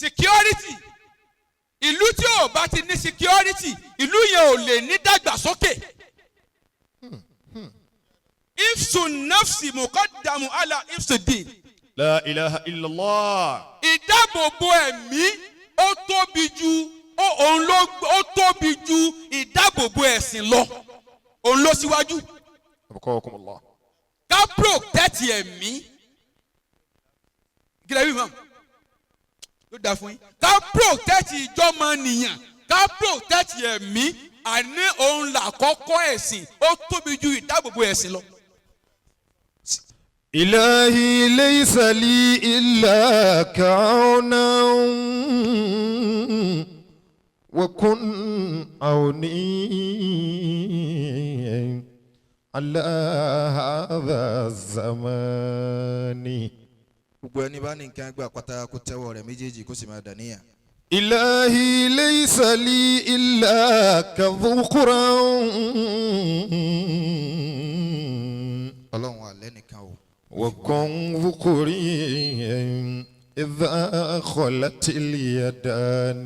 security. Ìlú tí ò bá ti ní security, ìlú yẹn ò lè ní dàgbàsókè. Ifsu nafsi muqaddamu ala ifsu din. La ilaha illallah. Ìdáàbòbò ẹ̀mí ó tóbi ju ìdáàbòbò ẹ̀sìn lọ. Òun ló síwájú. Abqakumullah. Ká protect ẹ̀mí. Gílẹ̀ wí mọ́. Ló dá fún yín. Ká protect ìjọmọnìyàn. Ká protect ẹ̀mí. Àní òun là kọ́kọ́ ẹ̀sìn. Ó tóbi ju ìdáàbòbò ẹ̀sìn lọ. Ilahi laysa li illa kauna wa kun auni ala hadha zamani. Gbogbo ẹni bá ní nǹkan gbà pátá kó tẹ́wọ́ rẹ̀ méjèèjì kó sì máa dàníyàn. Ilahi laysa li illa kadhukuran. Ọlọ́run alẹ́ nìkan o. وكن ذكري إذا خلت اليدان.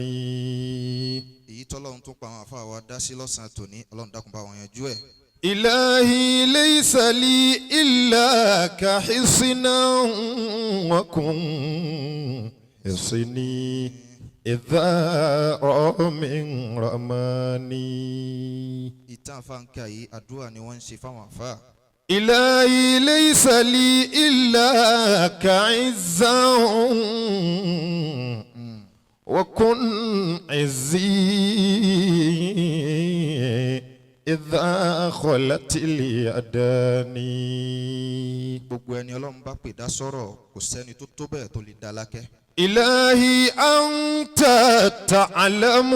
Èyí tọ́lọ́run tún pa àwọn àfáà wa dá sí lọ́sàn-án tòní Ọlọ́run dákun bá wọn yanjú ẹ̀. إلهي ليس لي إلا كحصنا وكن حصني إذا من رماني. Ìtàn àfáǹkà yìí àdúrà ni wọ́n ń ṣe fáwọn àfáà. إلهي ليس لي إلا كعزا وكن عزي إذا خلت اليدان. Gbogbo ẹni Ọlọ́run bá pè dá sọ̀rọ̀ kò sẹ́ni tó tó bẹ́ẹ̀ tó lè dá lákẹ́. إلهي أنت تعلم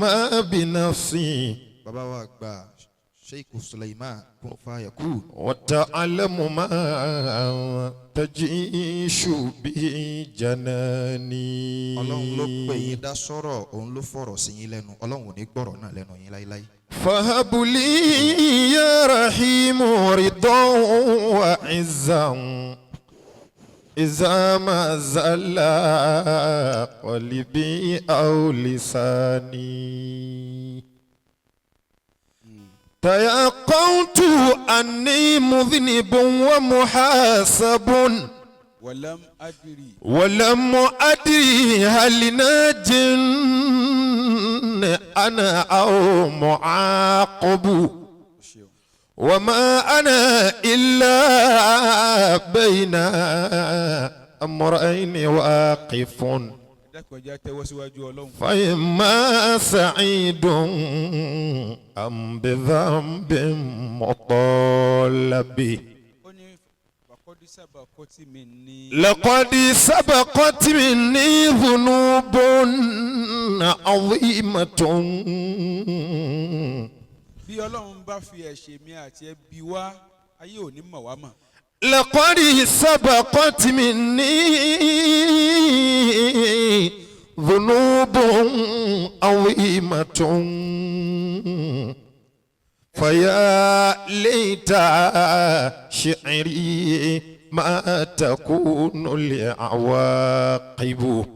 ما بنفسي. Bàbá wa gba Sheikh Sulyman Kunfayakun. وتعلم ما تجيش به جناني. Ọlọ́run ló pè yín dá sọ̀rọ̀ òun ló fọ̀rọ̀ sí yín lẹ́nu Ọlọ́run ò ní gbọ́rọ̀ náà lẹ́nu yín láíláí. فهب لي يا رحيم رضا وعزا إذا ما زال قلبي أو لساني. تيقنت أني مذنب ومحاسب ولم أدري هل ناج أنا أو معاقب. وما أنا إلا بين أمرين واقف. فإما سعيد أم بذنب مطالب. لقد سبقت مني ذنوب عظيمة. Bí Ọlọ́run bá fi ẹ̀ṣẹ̀ mi àti ẹbí wá ayé ò ní mọ̀ wá mọ̀. لقد سبقت مني ذنوب عظيمة. فيا ليت شعري ما تكون لعواقب.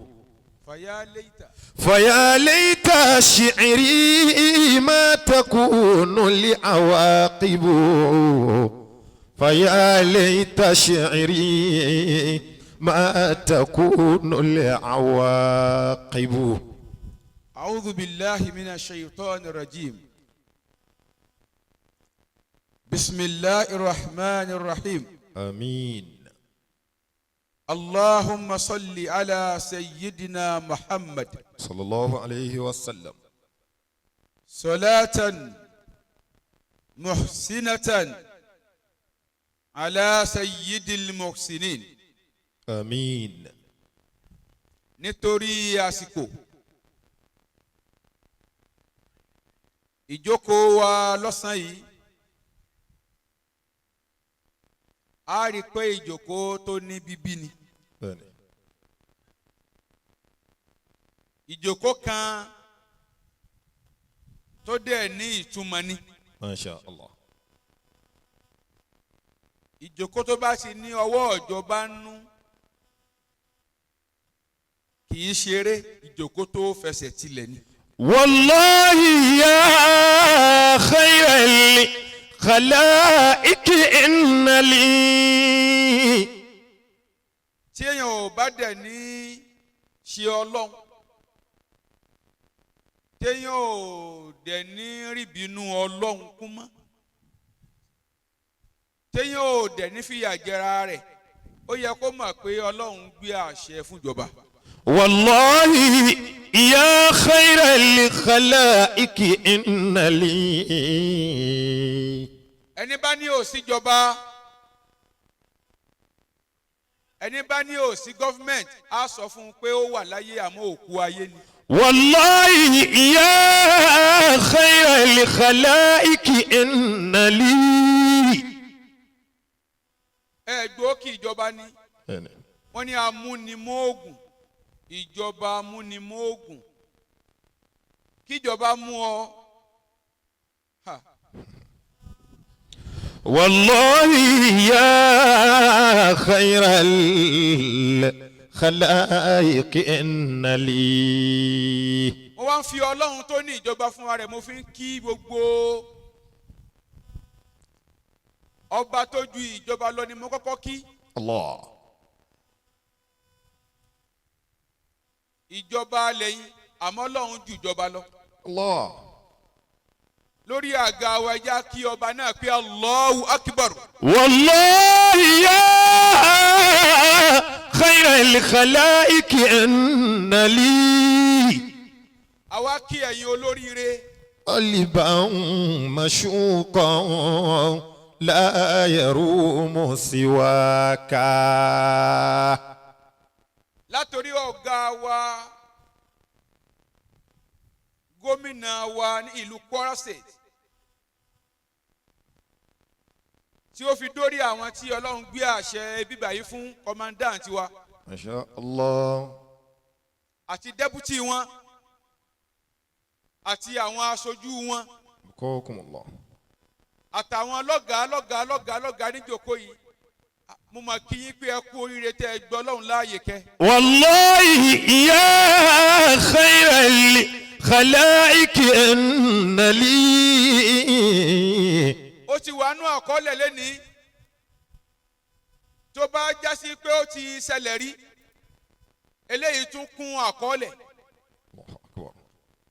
فيا ليت شعري ما تكون لعواقب. فيا ليت شعري ما تكون لعواقب. أعوذ بالله من الشيطان الرجيم. بسم الله الرحمن الرحيم. آمين. اللهم صل على سيدنا محمد صلى الله عليه وسلم صلاة محسنة على سيد المحسنين. آمين. nítorí àsìkò ìjókòó wa lọ́sàn yìí a rí pé ìjókòó tó ní bíbí ni. ìjókòó kan tó dẹ̀ ní ìtumọ̀ ni. Masha Allah. ìjókòó tó bá sì ní ọwọ́ ìjọba nú kì kì í ṣeré ìjókòó tó fẹsẹ̀ tilẹ̀ ni. والله يا خير الخلائق إن لي. tí èèyàn ò bá dẹ̀ ní ṣe ọlọ́run téèyàn ò dẹ̀ ní ríbínú ọlọ́run kún mọ́ téèyàn ò dẹ̀ ní fìyà jẹra rẹ̀ ó yẹ kó mọ̀ pé ọlọ́run gbé àṣẹ fúnjọba. والله يا خير الخلائق إن لي. ẹni bá ní òsíjọba ẹni bá ní òsí gọ́fìmẹ̀ntì á sọ fún un pé ó wà láyé àmọ́ òkú ayé ni. والله يا خير الخلائق إن لي. gbòókì ìjọba ni wọ́n ní amúnimóògùn ìjọba amúnimóògùn kíjọba mú ọ. والله يا خير الخلائق إن لي. mo wá ń fi ọlọ́run tó ní ìjọba fún wa rẹ̀ mo fi ń kí gbogbo ọba tó ju ìjọba lọ ni mo kọ́kọ́ kí. الله. ìjọba lẹ́yìn àmọ́ ọlọ́run ju ìjọba lọ. الله. lórí àga wa ẹja kí ọba náà pé Allahu Akbar. والله يا خير الخلائق إن لي. àwa kí ẹ̀yin olóríire. قلبا مشوقا لا يروم سواك. látòrí ọ̀gá wa gómìnà wa ní ìlú Kwara State tí ó fi dórí àwọn tí Ọlọ́run gbé àṣẹ bíbà yìí fún kọmandáǹtì wa. Masha Allah. àti dẹ́bùtì wọn àti àwọn aṣojú wọn Bakokumullah. àtàwọn lọ́gàá níjókòó yìí mo máa kí yín pé ẹ kú oríire tẹ́ ẹ gbọ́ Ọlọ́run láàyè kẹ́. Wallahi ya khayral khalaiki inna li. ó ti wà nú àkọọ́lẹ̀ lẹ́nìí tó bá jásí pé ó ti ṣẹlẹ̀ rí eléyìí tún kún àkọọ́lẹ̀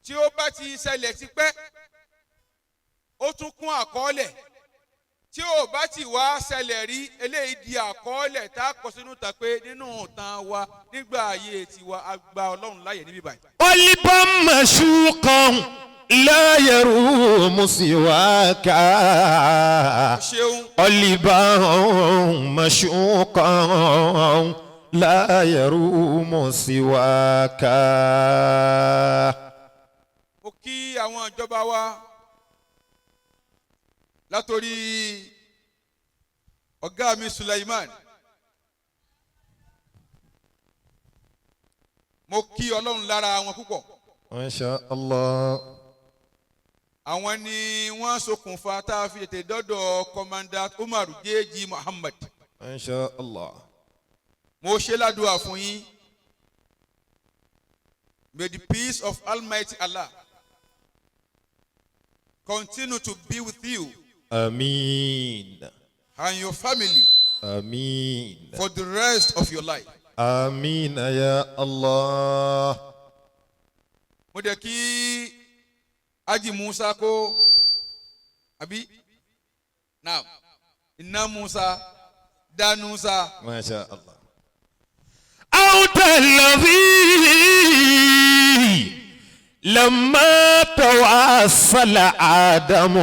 tí ó bá ti ṣẹlẹ̀ tipẹ́ ó tún kún àkọọ́lẹ̀ tí ó bá ti wá ṣẹlẹ̀ rí eléyìí di àkọọ́lẹ̀ tá a kọ sínú ta pé nínú ìtàn wa nígbà ayé tiwa a gba Ọlọ́run láyè níbí báyìí. Qalban mashuqan la yarumu siwaka. Qalban mashuqan la yarumu siwaka. mo kí àwọn ìjọba wa látòrí ọ̀gá mi Suleiman mo kí Ọlọ́run lára wọn púpọ̀. Masha Allah. àwọn ni wọ́n ṣokùnfà tá a fi tètè dọ́dọ̀ Commandant Umar Jeji Muhammad. Masha Allah. mo ṣe ládùúgbà fún yín. May the peace of Almighty Allah continue to be with you. Ameen. And your family. Ameen. For the rest of your life. Ameen ya Allah. mo dẹ̀ kí Haji Musa kó àbí now iná Musa Danusa. Masha Allah. أنت الذي لما تواصل آدم.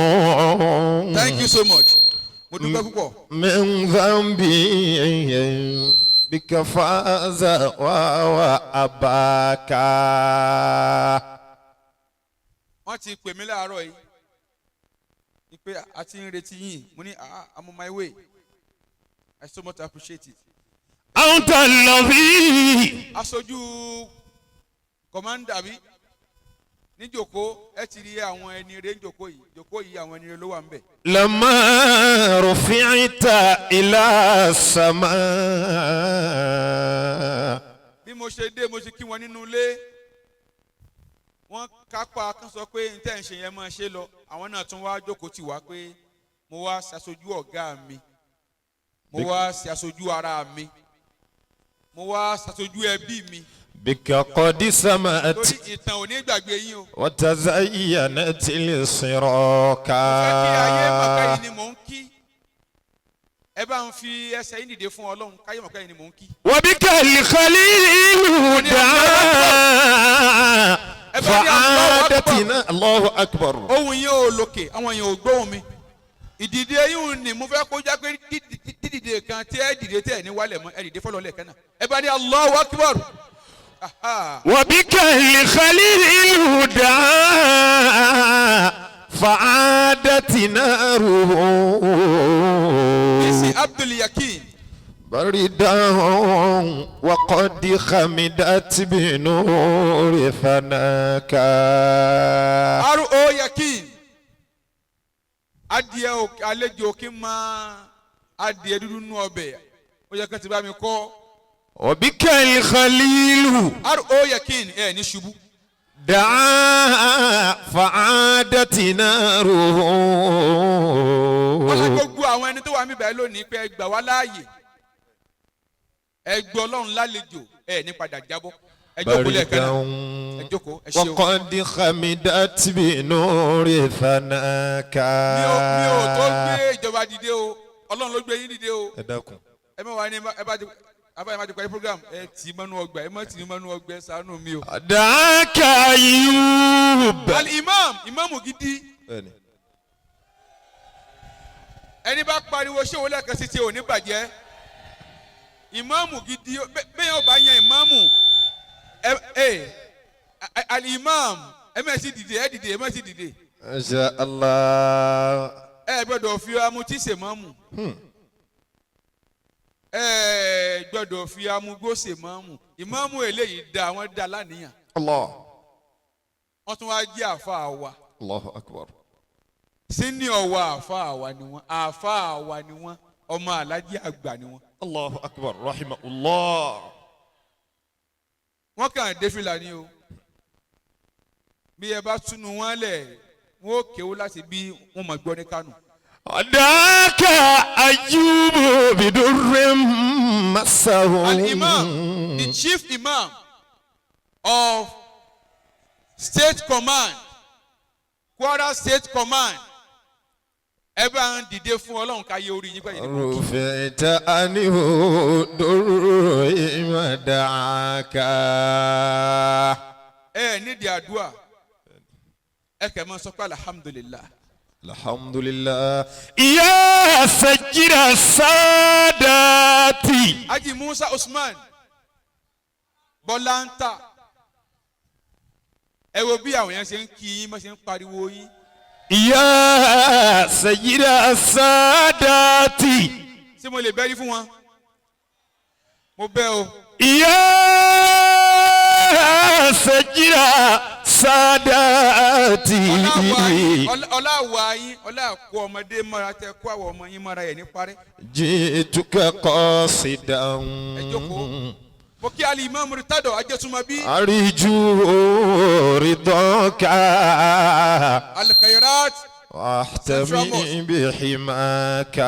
Thank you so much. mo dúpẹ́ púpọ̀. من ذنبي بك فاز وأباك. wọ́n ti pè mí láàárọ̀ yìí ni pé a ti ń retí yín mo ní I'm on my way. I so much appreciate it. أنت الذي aṣojú kọ̀mándà bí níjòkó ẹ ti rí àwọn ẹni rẹ̀ níjòkó yìí àwọn ẹni rẹ̀ ló wà ń bẹ̀. لما رفعت إلى السماء. bí bí mo ṣe dé mo ṣe kí wọn nínú ilé wọ́n kápá kan sọ pé ntẹ́ ń ṣe yẹn máa ṣe lọ àwọn náà tún wá jókòó tì wá pé mo wá ṣaṣojú ọ̀gá mi mo wá ṣaṣojú ara mi mo wá ṣaṣojú ẹbí mi. بك قد سمعت torí ìtàn ò ní gbàgbé yín o. وتزينت الصراكا. mo fẹ́ kí ayé màkà yìí ni mò ń kí ẹ bá ń fi ẹsẹ̀ yín dìde fún Ọlọ́run káyé màkà yìí ni mò ń kí. وبك الخليل دعا فعادتنا الله أكبر. ohun yẹn ò lókè àwọn yẹn ò gbóhùn mi ìdìde yìí ni mo fẹ́ kó já pé dídìde kan tí ẹ dìde tẹ̀ ní wálẹ̀ mọ́ ẹ dìde fọlọ́ lẹ́ẹ̀kan náà ẹ bá ní Allahu Akbar. وبك الخليل دعا فعادت ناره. bísí Abdul Yakin. بردا وقد خمدت بنور ثناك. R.O. Yakin adìẹ àlejò kí n máa adìẹ dúdú nú ọbẹ̀ ó yẹ kí n ti bá mi kọ́. وبك الخليل R.O. Yakin ẹ ní ṣubú. دعا فعادت ناره. wọ́n lé gbogbo àwọn ẹni tó wà mí báyìí lónìí pé ẹ gbà wá láàyè ẹ gbọ́ Ọlọ́run lálejò ẹ ní padà jábọ́ ẹ jókòó lẹ́ẹ̀kan náà ẹ jókòó ẹ ṣeun. وقد خمدت بنور ثناك. mi ò tó gbé ìjọba dìde o Ọlọ́run ló gbé yín dìde o. ẹ dákun. ẹ má wà ní ẹ bá ti parí program ẹ tì í mọ́nú ọgbà ẹ má tì í mọ́nú ọgbà ẹ ṣàánú mi o. دعاك أيوب. ìmáàmù gidi ẹni bá pariwo ṣé òun lẹ́ẹ̀kan sí ti ò ní bàjẹ́ ìmáàmù gidi bẹ́ẹ̀ ọba yan ìmáàmù al-imam ẹ má sì dìde ẹ dìde ẹ má sì dìde. Masha Allah. ẹ gbọ́dọ̀ fi amutí ṣe máàmù ẹ gbọ́dọ̀ fi amugbó ṣe máàmù ìmáàmù eléyìí dá wọn dá lánìyàn. Allah. wọ́n tún wá jẹ́ àfa wa. Allahu akbar. senior wa àfa wa ni wọ́n àfa wa ni wọ́n ọmọ alájí àgbà ni wọ́n. Allahu akbar rahimahullah. wọ́n kàn dé fìlà ni o bí ẹ bá túnú wọn lẹ̀ wọ́n ó kéwú láti bí wọ́n mọ̀ gbọ́ ní Kánò. دعاك أيوب بدر مسه. Al-Imam, the chief imam of state command, Kwara state command, ẹ bá ń dìde fún Ọlọ́run ká yé orí yín pẹ̀lú ìdìbò. رفعت عنه در ما دعاك. ẹ nídìí àdúrà ẹ kẹ́ mọ́ sọ pé alhamdulillah. الحمد لله يا سجل السادات. Haji Musa Usman Bọ́láńtà ẹ wo bí àwọn yẹn ṣe ń kí yín bá ṣe ń pariwo yín. يا سجل السادات. ṣé mo lè bẹ́rí fún wọn? mo bẹ́ o. يا سجل السادات. ọláwà yín ọláàkó ọmọdé mọ́ra tẹ kó àwọn ọmọ yín mọ́ra ẹ̀ ní parí. جئتك قاصدا. ẹ jókòó mo kí Al-Imam Murtado Ajẹ́túmọ̀bí. أرجو رضاك Al-Khairat واحتمي بحماك.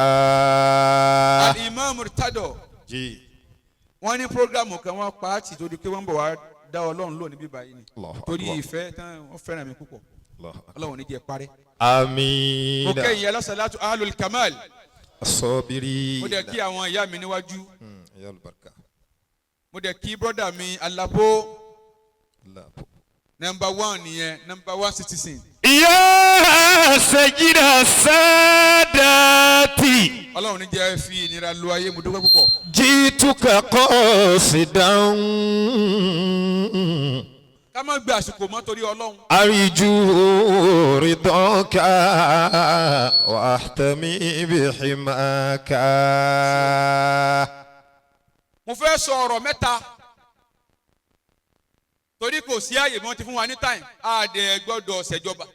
Al-Imam Murtado wọ́n ní programu kan wọ́n pa á tì torí pé wọ́n bọ̀ wá dá Ọlọ́run lónìí bíbá yìí ni torí ìfẹ́ tán wọ́n fẹ́ràn mi púpọ̀ Ọlọ́run ní jẹ́ parí. آمين. mo kẹ́yìn alásàlátù ahlul kamal. الصابرين. mo dẹ̀ kí àwọn ìyá mi níwájú. يا البركة. mo dẹ̀ kí brọ́dà mi Alábó الله. number 1 nìyẹn number 1 citizen. يا سيد السادات. Ọlọ́run ní jẹ́ fi ìnira lu ayé mo dúpẹ́ púpọ̀. جئتك قاصدا. ká má gbé àsìkò mọ́ torí Ọlọ́run. أرجو رضاك واحتمي بحماك. mo fẹ́ sọ ọ̀rọ̀ mẹ́ta torí kò sí àyè mọ́ ti fún wa ní time àdè gbọ́dọ̀ ṣèjọba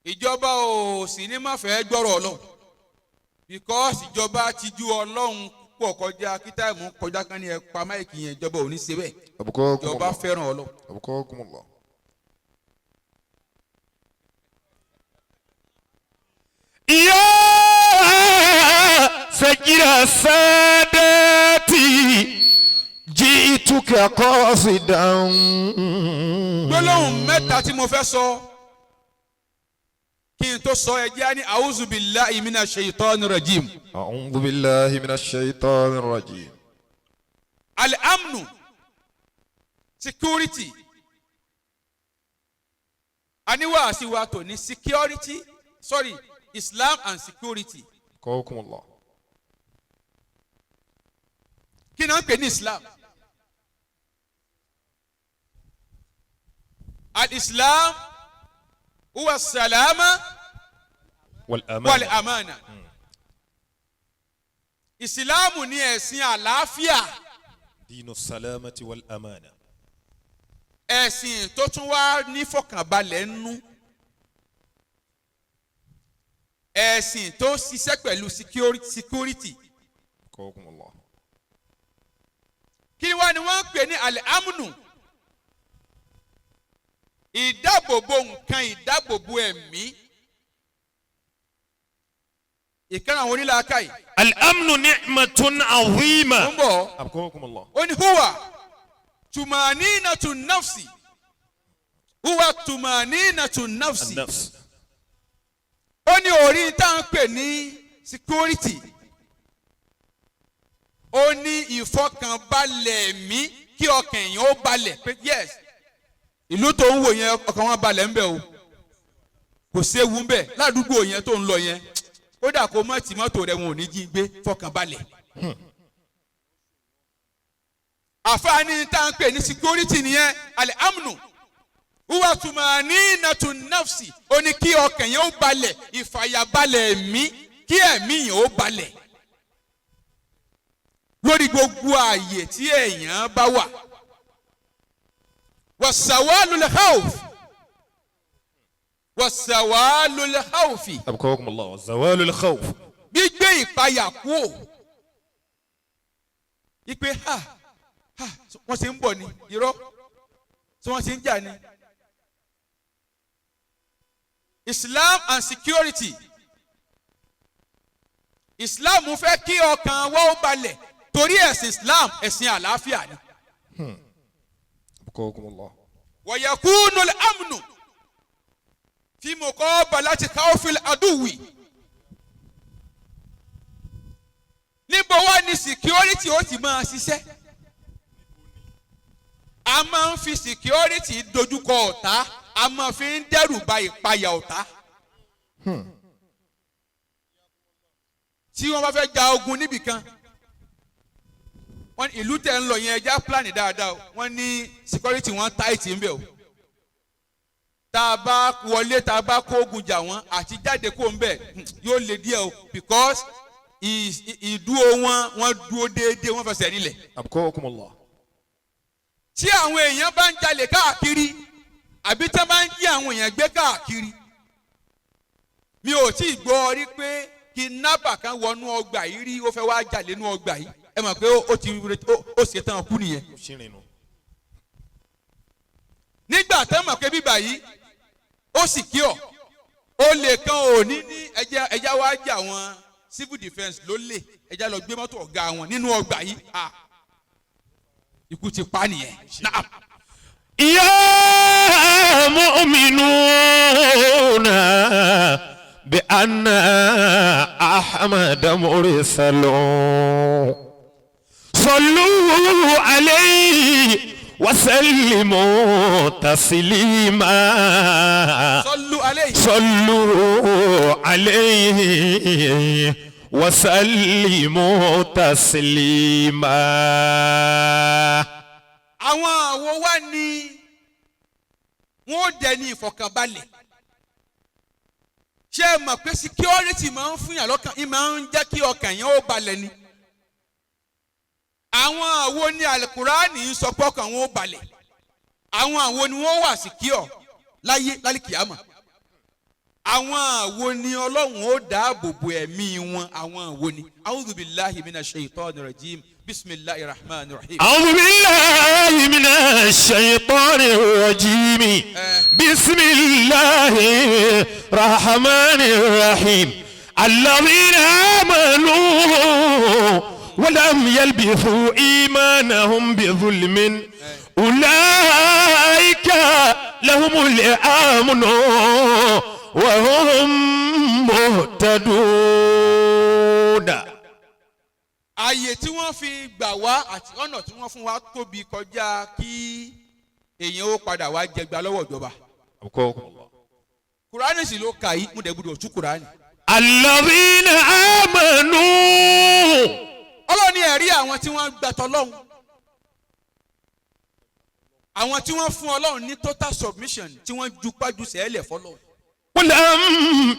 ìjọba ò sì ní má fẹ́ gbọ́rọ̀ Ọlọ́run because ìjọba ti ju Ọlọ́run pọ̀ kọjá kí táìmù kọjá kan ní ẹ pa máìkì yẹn ìjọba ò ní ṣe bẹ́ẹ̀ أبقاكم ìjọba الله fẹ́ràn ọlọ́. أبقاكم الله. يا سيد السادات جئتك قاصدا. gbólóhùn mẹ́ta tí mo fẹ́ sọ kí n tó sọ ẹ jẹ́ ní a'udhu billahi minash shaitani rajim. أعوذ بالله من الشيطان الرجيم. al-amnu security aniwaasi wa tó ní security sorry Islam and security. أبقاكم الله. kí náà ń pè ní Islam? al-Islam huwa salama والأمان. wal amana. Ìsìláàmù ní ẹ̀sìn àlàáfíà, دين السلامة والأمانة. ẹ̀sìn tó tún wá ní fọkànbalẹ̀ nínú, ẹ̀sìn tó ṣiṣẹ́ pẹ̀lú security. أبقاكم الله. Kí wá ni wọ́n ń pè ní al-amnu? Ìdáàbòbò nǹkan, ìdáàbòbò ẹ̀mí. ìkan àwọn onílàákàyè. الأمن نعمة عظيمة. ó ń bọ̀ أبقاكم الله. ó ní huwa tumaninatu nafsi, huwa tumaninatu nafsi. النفس. ó ní orí tá à ń pè ní security, ó ní ìfọkànbalẹ̀ ẹ̀mí, kí ọkàn èèyàn ó balẹ̀ pé yes ìlú tó ń wò yẹn ọkàn wọn balẹ̀ ń bẹ̀ o, kò séwu ń bẹ̀ ládùúgbò yẹn tó ń lọ yẹn, kódà kó mọ̀ tí mọ́tò rẹ̀ wọn ò ní jí gbé, fọkànbalẹ̀. àfààní tá à ń pè ní security nìyẹn, al-amnu huwa tumaninatu nafsi, ó ní kí ọkàn yẹn ó balẹ̀, ìfàyàbalẹ̀ ẹ̀mí, kí ẹ̀mí yẹn ó balẹ̀ lórí gbogbo ààyè tí èèyàn bá wà. wasawalul khawf, wasawalul khawfi, أبقاكم الله. زوال الخوف. gbígbé ìpayà kúò, ipe wọ́n ti ń bọ̀ ní irọ́ tí wọ́n ti ń jà ní. Islam and security. Islam fẹ́ kí ọkàn wa ó balẹ̀, torí ẹ̀sìn Islam ẹ̀sìn àlàáfíà ni. أبقاكم الله. wa yakunu al-amnu fi muqabalati khawfil aduwi. níbo wá ní security ó ti máa ṣiṣẹ́? a máa ń fi security dojúkọ ọ̀tá, a máa fi ń dẹ́rù ba ìpayà ọ̀tá. tí wọ́n bá fẹ́ ja ogun níbìkan, wọ́n ní ìlú tẹ̀ ń lọ yẹn ẹja plan dáadáa o, wọ́n ní security wọn tight ń bẹ̀ o. tá a bá wọlé, tá a bá kó ogun jà wọ́n, àti jáde kó ń bẹ̀ yóò le díẹ̀ o, because ìdúró wọn dúró déédéé, wọ́n fẹsẹ̀ nílẹ̀. أبقاكم الله. tí àwọn èèyàn bá ń jalè káàkiri, àbí tí wọ́n bá ń jí àwọn èèyàn gbé káàkiri, mi ò tí ì gbọ́ rí pé kidnapper kan wọnú ọgbà yìí rí, ó fẹ́ wá jalè nú ọgbà yìí, ẹ mọ̀ pé ó ṣe tán kú nìyẹn. nígbà tẹ́ mọ̀ pé bíbà yìí ó secure, ó lè kan òní ní ẹja wá jà wọn civil defence ló lè, ẹja lọ gbé mọ́tò ọ̀gá wọn nínú ọgbà yìí, ikú ti pa nìyẹn. يا مؤمنون بأن أحمد مرسل صلوا عليه وسلموا تسليما. صلوا عليه وسلموا تسليما. àwọn àwo wá ní wọn ò dẹni ìfọ̀kànbalẹ̀. ṣé ẹ mọ̀ pé security máa ń fún yàn lọ́kàn, ì máa ń jẹ́ kí ọkàn yẹn ó balẹ̀ ni. àwọn àwo ní alukurani ń sọ pé ọkàn wọn ó balẹ̀, àwọn àwo ni wọ́n wà secure láyé lálìkìyàmọ̀. àwọn wo ni Ọlọ́run ó dáàbò bo ẹ̀mí wọn àwọn wo ni. A'udhu billahi minash shaitanir rajim. Bismillahir rahmanir rahim. أعوذ بالله من الشيطان الرجيم بسم الله الرحمن الرحيم الذين آمنوا ولم يلبثوا إيمانهم بظلم أولئك لهم الأمن وهم مهتدون. ààyè tí wọ́n fi gbà wá àti ọ̀nà tí wọ́n fún wa tóbi kọjá kí èèyàn ó padà wá jẹgba lọ́wọ́ ìjọba. Kùránì sì ló kà yìí, mo dẹ̀ gbọ́dọ̀ tú Kùránì. الذين آمنوا. Ọlọ́run ní ẹ̀rí àwọn tí wọ́n gbà tọ́lọ́hun, àwọn tí wọ́n fún Ọlọ́run ní total submission, tí wọ́n ju pájú sẹ́lẹ̀ fọlọ́run. ولم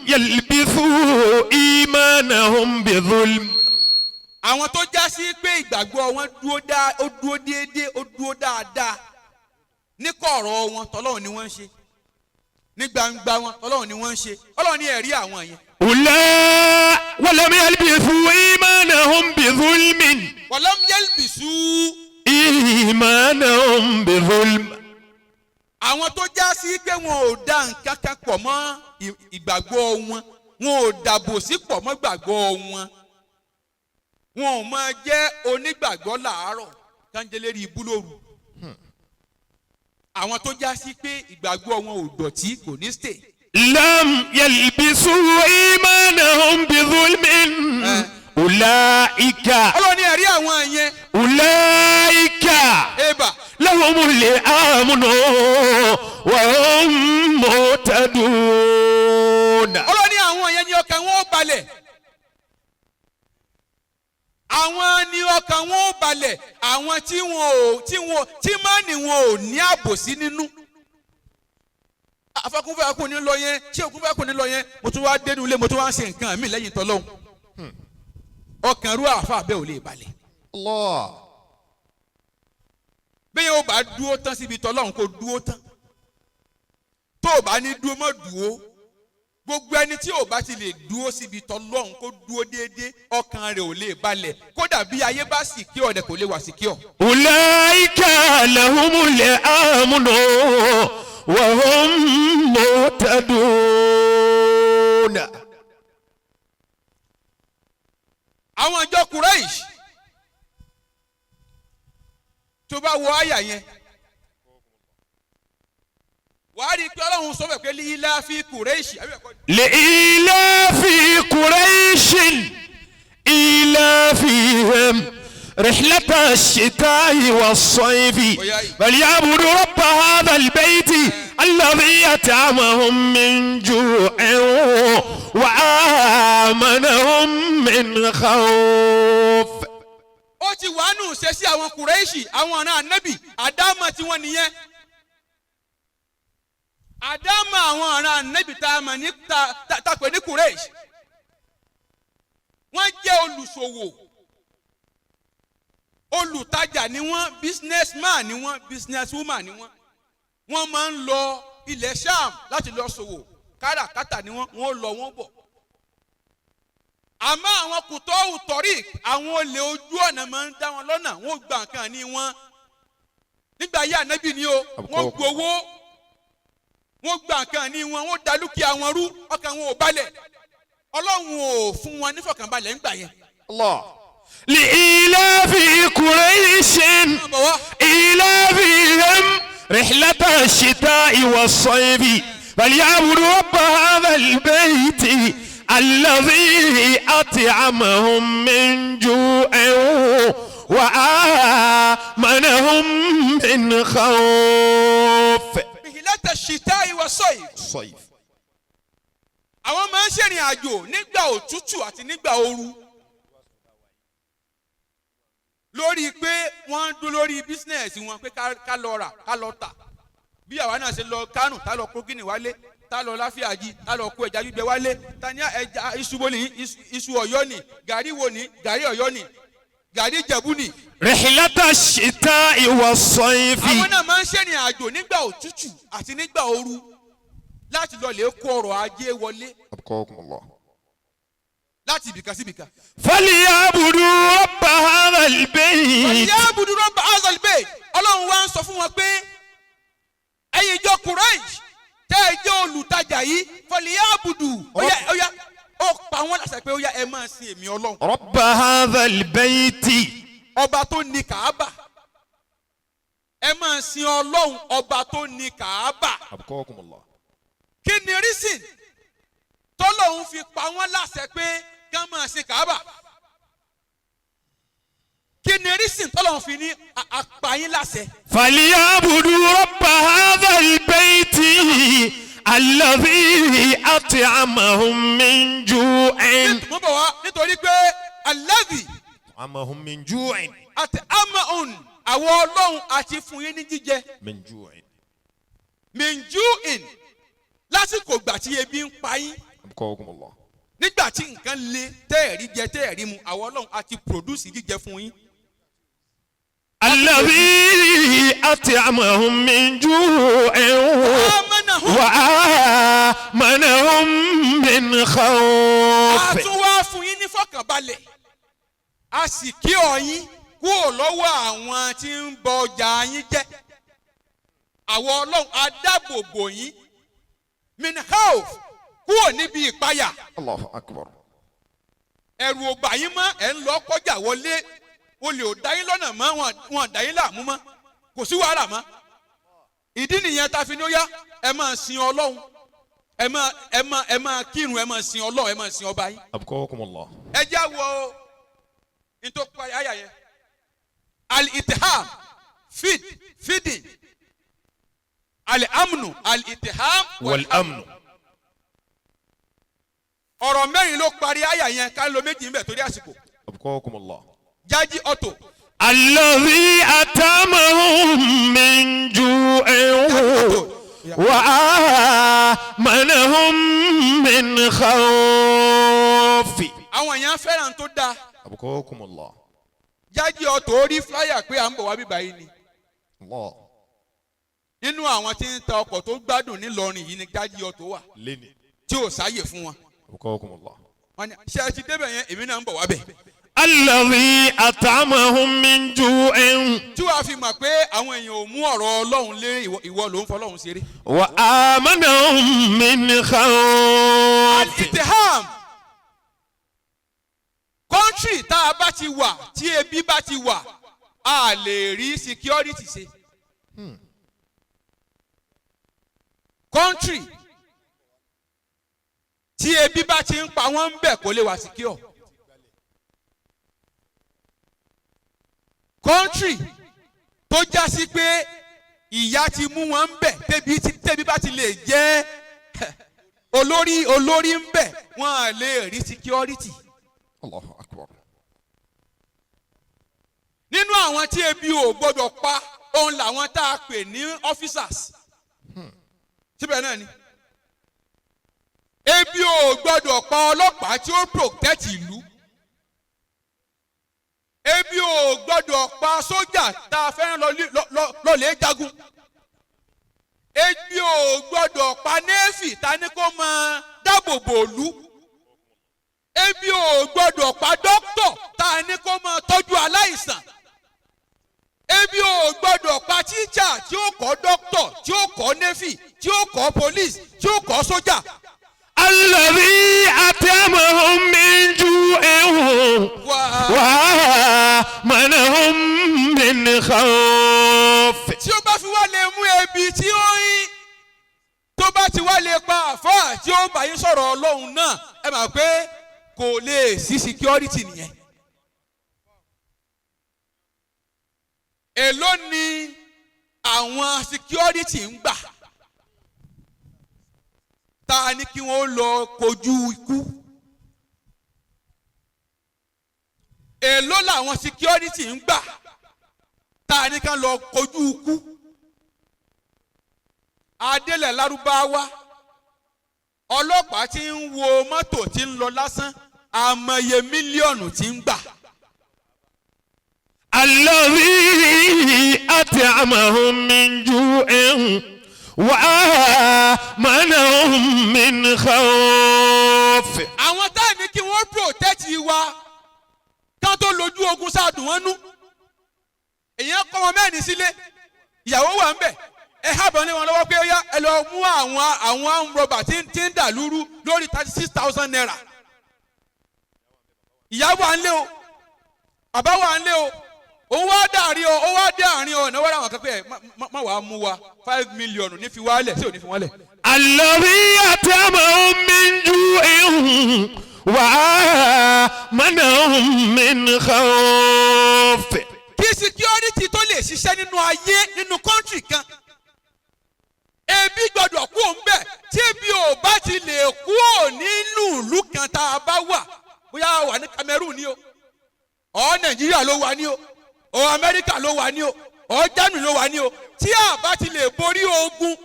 يلبثوا إيمانهم بظلم. àwọn tó já sí pé ìgbàgbọ́ wọn dúró déédéé ó dúró dáadáa ní kọ̀rọ̀ wọn tọ́lọ́run ni wọ́n ń ṣe, ní gbangba wọn tọ́lọ́run ni wọ́n ń ṣe. Ọlọ́run ní ẹ̀rí àwọn yẹn. ولم يلبثوا إيمانهم بظلم. walam yalbisu. إيمانهم بظلم. àwọn tó já sí pé wọn ò dá nǹkan kan pọ̀ mọ́ ìgbàgbọ́ wọn, wọn ò dàbò sí pọ̀ mọ́ gbàgbọ́ wọn, wọn ò máa jẹ́ onígbàgbọ́ làárọ̀ kánjẹ́lérí ibú lóru. àwọn tó já sí pé ìgbàgbọ́ wọn ò dọ̀tí kò ní stay. لم يلبسوا إيمانهم بظلم. أولئك. Ọlọ́run ní ẹ̀rí àwọn yẹn. أولئك. eba. لهم الأمن وهم مهتدون. Ọlọ́run ní àwọn yẹn ní ọkàn wọn ó balẹ̀. àwọn ní ọkàn wọn ó balẹ̀. àwọn tí mánì wọn ò ní àbòsí nínú. Afọkúnfẹ́kùn ní lọ yẹn, ṣé òkúnfẹ́kùn ní lọ yẹn, mo tún wá dénú ilé, mo tún wá ń ṣe nǹkan mi lẹ́yìn tọ́lọ́hún. ọkàn rú àfa bẹ́ẹ̀ ò lè balẹ̀. Allah. bẹ́ẹ̀ yóò bá dúró tán síbi tọ́lọ́hún kó dúró tán. tó o bá ní dúró mọ́ dúró. gbogbo ẹni tí ò bá ti lè dúró síbi tọ́lọ́hún kó dúró déédéé ọkàn rẹ̀ ò lè balẹ̀. kódà bí ayé bá sì kí ọ̀dẹ̀ kò lè wà sí kí ọ̀. أولئك لهم الأمن وهم مهتدون. àwọn ìjọ Quraish tó bá wọ àyà yẹn wàá rí i pé Ọlọ́run sọ bẹ́ẹ̀ pé lílá fi Quraish. لإيلاف قريش إيلافهم رحلة الشتاء والصيف فليعبدوا رب هذا البيت الذي أطعمهم من جوع وآمنهم من خوف. ó ti wà nù ṣe sí àwọn Quraishi, àwọn ará Ànábì, àdámà tí wọ́n nìyẹn. àdámà àwọn ará Ànábì tá a mọ̀ ní ta pè ní Quraish. wọ́n jẹ́ olùṣòwò, olùtajà ni wọ́n, businessman ni wọ́n, businesswoman ni wọ́n. wọ́n máa ń lọ ilẹ̀ Sham láti lọ ṣòwò, káràkátà ni wọ́n lọ wọ́n bọ̀. àmọ́ àwọn kùtọ́wù tọ́rí, àwọn olè ojú ọ̀nà máa ń dá wọn lọ́nà, wọ́n gba nǹkan ní wọn. nígbà ayé Ànábì ni o, wọ́n gbowó, wọ́n gba nǹkan ní wọn, wọ́n da dúkìá wọn rú, ọkàn wọn ò balẹ̀. Ọlọ́run ò fún wọn nífọ̀kànbalẹ̀ ńgbà yẹn. Allah. لإيلاف قريش إيلافهم رحلة الشتاء والصيف فليعبدوا رب هذا البيت الذي أطعمهم من جوع وآمنهم من خوف. رحلة الشتاء والصيف. àwọn máa ń ṣèrìn àjò nígbà òtútù àti nígbà ooru. lórí pé wọ́n ń dún lórí bísínẹ̀sì wọn pé ká lọ rà ká lọ tà. bí àwa náà ṣe lọ Kánò tá lọ kó gíní wálé, tá lọ Láfíàjì, tá lọ kó ẹja gbígbẹ wálé, tá ní ẹja iṣu wo ni iṣu Ọ̀yọ́ ni, gàrí wo ni gàrí Ọ̀yọ́ ni, gàrí Ìjẹ̀bú ni. رحلة الشتاء والصيف. àwọn náà máa ń ṣèrìn àjò nígbà òtútù àti nígbà ooru láti lọ lè kó ọrọ̀ ajé wọlé أبقاكم الله. láti ibìkan sí ibìkan. فليعبدوا رب هذا البيت. ìyá abudu rọ́bà azal bẹ́ẹ̀ ọlọ́run wa ń sọ fún wọn pé ẹ̀yin ìjọ Quraysh tẹ́ ẹ jẹ́ olùtajà yìí fọlìyà abudu óyá ó pa wọ́n láṣẹ pé óyá ẹ máa sin èmi ọlọ́run. رب هذا البيت. ọba tó ní Kàábà ẹ máa sin ọlọ́run ọba tó ní Kàábà. أبقاكم الله. kí ni reason tọ́lọ́run fi pa wọ́n láṣẹ pé ká máa sin Kàábà? kí ni reason tọ́lọ́run fi ní àpáyín láṣẹ? فليعبدوا رب هذا البيت الذي أطعمهم من جوع. mo bọ̀ wá nítorí pé alladhi أطعمهم من جوع. àti amaun àwọn ọlọ́run àti fún yín ní jíjẹ من جوع. minjuin lásìkò ìgbà tí ebi ń pa yín أبقاكم الله. nígbà tí nǹkan le tẹ́ẹ̀rí jẹ tẹ́ẹ̀rí mu àwọn ọlọ́run àti produce jíjẹ fún yín. الذي أطعمهم من جوع وآمنهم من خوف. a tún wá fún yín ní fọkànbalẹ̀ a sì kí ọ̀yin kúrò lọ́wọ́ àwọn tí ń bọ ọjà yín jẹ́ àwọn ọlọ́run á dáàbò bò yín min khawf kúrò níbi ìpayà الله أكبر. ẹ̀rù ò bà yín mọ́ ẹ̀ ń lọ kọjá wọlé olè ò dá yín lọ́nà mọ́ wọn dá yín láàmú mọ́ kò sí wàhálà mọ́ ìdí nìyẹn tá a fi ní ó yá ẹ máa sin ọlọ́run ẹ máa kírun ẹ máa sin ọlọ́run ẹ máa sin ọba yín. أبقاكم الله. ẹ já wo nítorí parí àyà yẹn al-itiham feeding al-amnu al-itiham والأمن. ọ̀rọ̀ mẹ́rin ló parí àyà yẹn ká ló méjì ń bẹ̀ torí àsìkò. أبقاكم الله. jájí ọ̀tò. الذي أطعمهم من جوع وآمنهم من خوف. àwọn èèyàn fẹ́ràn tó dáa. أبقاكم الله. jájí ọ̀tò orí fúláyà pé à ń bọ̀ wá bíbá yìí ni. الله. nínú àwọn tí ń ta ọkọ̀ tó gbádùn nílọrin yìí ni jájí ọ̀tò wà لني. tí ò sáyè fún wọn. أبقاكم الله. wọ́n ní ṣé ẹ ti débẹ̀ yẹn èmi náà ń bọ̀ wá bẹ̀. الذي أطعمهم من جوع tí wàá fi mọ̀ pé àwọn èèyàn ò mú ọ̀rọ̀ ọlọ́run lé ìwọ ló ń fọlọ́run ṣeré. وآمنهم من خوف. al-itiham kọ́ńtírì tá a bá ti wà tí ebi bá ti wà a lè rí security ṣe. kọ́ńtírì tí ebi bá ti ń pa wọ́n ń bẹ̀ kó lè wà secure. kọ́ńtírì tó já sí pé ìyà ti mú wọn ń bẹ̀ tẹ́bi bá ti lè jẹ́ olórí ń bẹ̀ wọ́n á lè rí security. الله أكبر. nínú àwọn tí ebi ò gbọdọ̀ pa òun làwọn tá a pè ní officers. síbẹ̀ náà ni ebi ò gbọdọ̀ pa ọlọ́pàá tí ó protect ìlú. ebi ò gbọdọ̀ pa sójà tá a fẹ́ràn lọ́lẹ̀ jagun. ebi ò gbọdọ̀ pa navy tá a ní kó máa dáàbò bò lú. ebi ò gbọdọ̀ pa dókítọ̀ tá a ní kó máa tọ́jú aláìsàn. ebi ò gbọdọ̀ pa tíjà tí ó kọ́ dókítọ̀ tí ó kọ́ navy tí ó kọ́ police tí ó kọ́ sójà. الذي أطعمهم من جوع وآمنهم من خوف. tí ó bá fi wá lè mú ebi tí ó ń tó bá ti wá lè pa àfáà tí ó bá yín sọ̀rọ̀ ọlọ́run náà ẹ mọ̀ pé kò lè sí security nìyẹn. èló ni àwọn security ń gbà tá a ní kí wọ́n lọ kojú ikú. èló làwọn security ń gbà tá a ní ká lọ kojú ikú. adélẹ̀ lárúbáwá ọlọ́pàá tí ń wo mọ́tò tí ń lọ lásán àmọye mílíọ̀nù tí ń gbà. الذي أطعمهم من جوع وآمنهم من خوف. àwọn táìmì kí wọ́n protect wa ká tó lójú ogun sáàdùn wọn nú èèyàn kọ́ wọn mẹ́rin sílé ìyàwó wà ń bẹ̀ ẹ hábọ̀ ní wọn lọ́wọ́ pé ó yá ẹ lọ mú àwọn rọbà tí ń dà lúrú lórí 36,000 naira ìyá wà ń lé o bàbá wà ń lé o òun wá dàrí o ó wá dé àárín o náwó àwọn akẹ́kọ̀ọ́ ẹ̀ má wàá mú wa 5 million ní fi wálẹ̀ sí òní fi wọ́n lẹ̀. الذي أطعمهم من جوع وآمنهم من خوف. kí security tó lè ṣiṣẹ́ nínú ayé nínú country kan ebi gbọdọ̀ kú òun bẹ́ẹ̀ tí ebi ò bá ti lè kú ò nínú ìlú kan tá a bá wà bóyá wà ní Cameroon ni o ọ̀ Nàìjíríà ló wà ní o ọ̀ Amẹ́ríkà ló wà ní o ọ̀ Germany ló wà ní o tí a bá ti lè borí ogun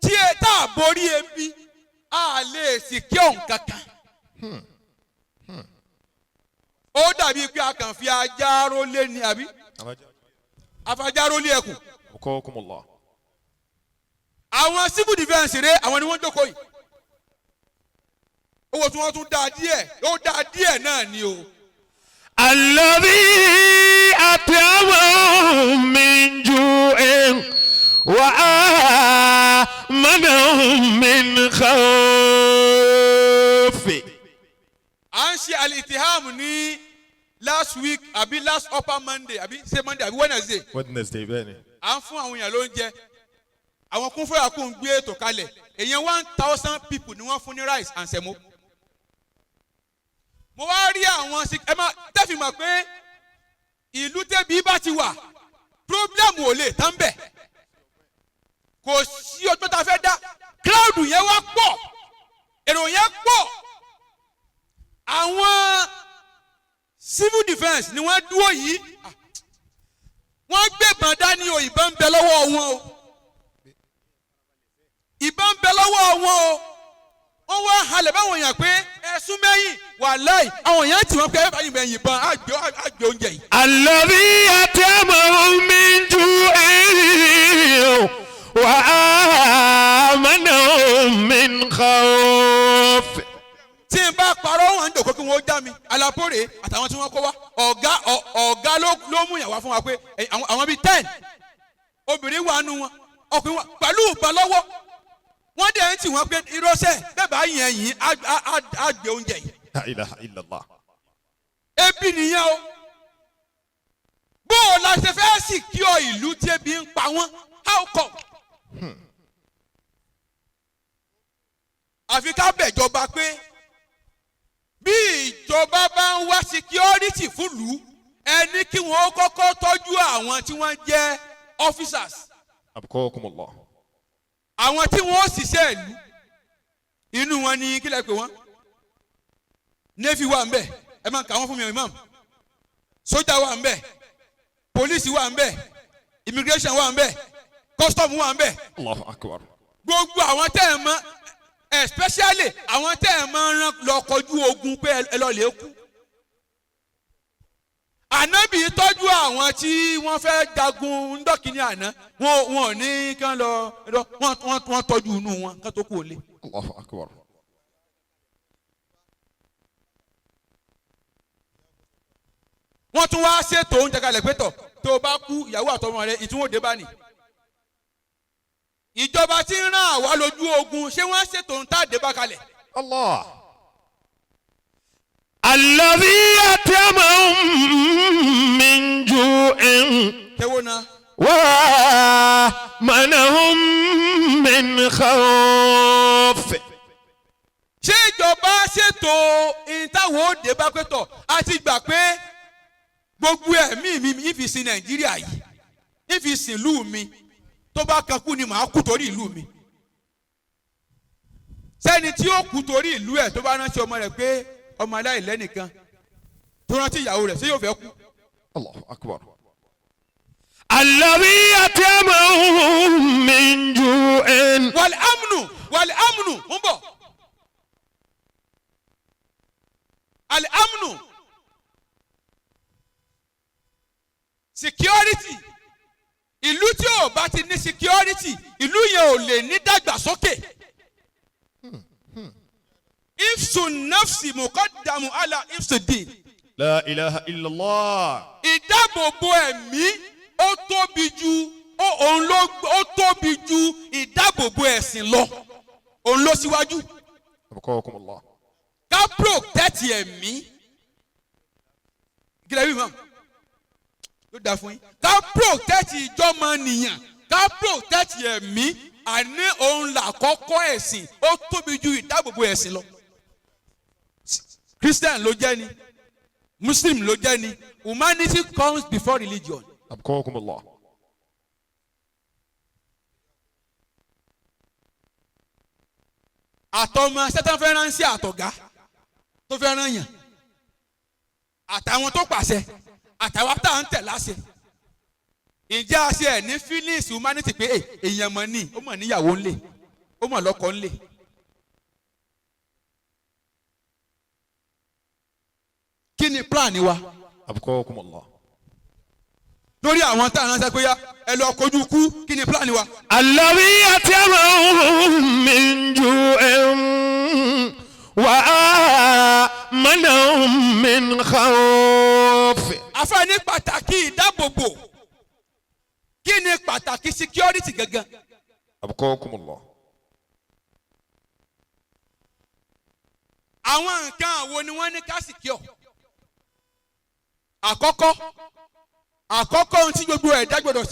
tí tá a borí ebi a lè sì kí òun kankan. ó dàbí pé a kàn fi ajá rólé ni àbí afajá rólé ẹkùn. أقاكم الله. àwọn civil defence rẹ àwọn ni wọ́n jókòó yìí owó tí wọ́n tún dá díẹ̀ ó dá díẹ̀ náà ni o. الذي أطعمهم من جوع وآمنهم من خوف. à ń ṣe al-ittiham ní last week àbí last upper Monday àbí ṣe Monday àbí Wednesday. Wednesday bẹ́ẹ̀ ni. à ń fún àwọn èèyàn lóúnjẹ àwọn Kunfayakun gbé ètò kalẹ̀ èèyàn 1,000 people ni wọ́n fún ní rice and semo. mo wá rí àwọn ẹ máa tẹ́fì mọ̀ pé ìlú tẹ́bi bá ti wà problem ò lè tán bẹ̀ kò sí ọjọ́ tá a fẹ́ dá crowd yẹn wá pọ̀ èrò yẹn pọ̀ àwọn civil defence ni wọ́n dúró yìí wọ́n gbẹ̀bọ̀n dání o ìbọn ń bẹ lọ́wọ́ wọn o ìbọn ń bẹ lọ́wọ́ wọn o wọ́n wá halẹ̀ báwọn èèyàn pé ẹ̀sùn mẹ́yìn wàláì àwọn èèyàn tí wọ́n pẹ́ báyìí bẹ́ẹ̀ yìnbọn àgbẹ̀ oúnjẹ yìí. الذي أطعمهم من جوع وآمنهم من خوف. tí n bá parọ́ wọn ń dòkó kí wọ́n já mi alápòrè àtàwọn tí wọ́n kó wá ọ̀gá ló mú yàn wá fún wa pé àwọn bíi 10 obìnrin wà nù wọn ọkùnrin wà pẹ̀lú ìbọn lọ́wọ́ wọ́n dẹ̀ ń tì wọ́n pé irọ́sẹ̀ bẹ́ẹ̀ bá yẹn yìí á gbé oúnjẹ yìí. لا إله إلا الله. ebi nìyẹn o bó o la ṣe fẹ́ sì kí ọ ìlú tí ebi ń pa wọ́n how come. àfi ká bẹ̀jọba pé bí ìjọba bá ń wá security fúlùú ẹni kí wọ́n kọ́kọ́ tọ́jú àwọn tí wọ́n jẹ́ officers أبقاكم الله. àwọn tí wọ́n ṣiṣẹ́ ìlú inú wọn ni kílẹ̀ pé wọ́n navy wà ń bẹ̀ ẹ máa kà wọ́n fún mi imam sójà wà ń bẹ̀ police wà ń bẹ̀ immigration wà ń bẹ̀ custom wà ń bẹ̀ الله أكبر. gbogbo àwọn tẹ́ ẹ̀ mọ́ especially àwọn tẹ́ ẹ̀ máa ń rán lọ kọjú ogun pé ẹ lọ lè kú. ànábì tọ́jú àwọn tí wọ́n fẹ́ jagun ńdọ́kìní àná wọn ò ní kán lọ wọ́n tọ́jú inú wọn kán tó kú òlé. الله أكبر. wọ́n tún wá ṣètò oúnjẹ kalẹ̀ pé tọ̀ tó o bá kú ìyàwó àtọmọ rẹ ìtúwòde bá nì. ìjọba tí ń rán àwa lójú ogun ṣé wọ́n ṣètò ń tàdé bá kalẹ̀. الله. الذي أطعمهم من جوع tẹ́wọ́ náà. وآمنهم من خوف. ṣé ìjọba ṣètò ìtawọ̀ òde bá pẹ́ tọ̀ àti gbà pé gbogbo ẹ̀mí mi ìfìsìn Nàìjíríà yìí ìfìsìn ìlú mi tó bá kan kú ni màá kú torí ìlú mi. sẹ́ni tí ó kú torí ìlú ẹ̀ tó bá rántí ọmọ rẹ̀ pé ọmọ aláìlẹ́nìkan tó rántí ìyàwó rẹ̀ ṣé yóò fẹ́ kú. الله أكبر. الذي أطعمهم من جوع. wàlẹ́ amnu ń bọ̀ alẹ́ amnu security ìlú tí ò bá ti ní security ìlú yẹn ò lè ní dàgbàsókè. ifsu nafsi muqaddamu ala ifsu din. La ilaha illallah. ìdáàbòbò ẹ̀mí ó tóbi ju ó tóbi ju ìdáàbòbò ẹ̀sìn lọ òun ló síwájú. Abqakumullah. ká protect ẹ̀mí gílẹ̀ wí mọ́ ló dáa fún yín. ká protect ìjọmọ nìyàn ká protect ẹ̀mí àní òun là kọ́kọ́ ẹ̀sìn ó tóbi ju ìdáàbòbò ẹ̀sìn lọ. Christian ló jẹ́ ni Muslim ló jẹ́ ni humanity comes before religion. Abqakumullah. àtọmọ sẹtàn fẹ́ràn sí àtọ̀gá tó fẹ́ràn yàn àtàwọn tó pàṣẹ àtàwọn tá à ń tẹ̀ láṣẹ. ǹjẹ́ a ṣe ẹ̀ ní feelings humanity pé èèyàn mọ̀ ní ó mọ̀ níyàwó ńlẹ̀ ó mọ̀ lọ́kọ ńlẹ̀. kí ni plan wa? Abqakumullah. lórí àwọn tá à ń ránṣẹ́ pé yá ẹ lọ kojú kú kí ni plan wa? Alladhi yat'amuhum min ju'in wa amanahum min khawf. àfẹ́ni pàtàkì ìdáàbòbò kí ni pàtàkì security gangan? Abqakumullah. àwọn nǹkan wo ni wọ́n ní ká secure? àkọ́kọ́ ohun tí gbogbo ẹ̀dá gbọ́dọ̀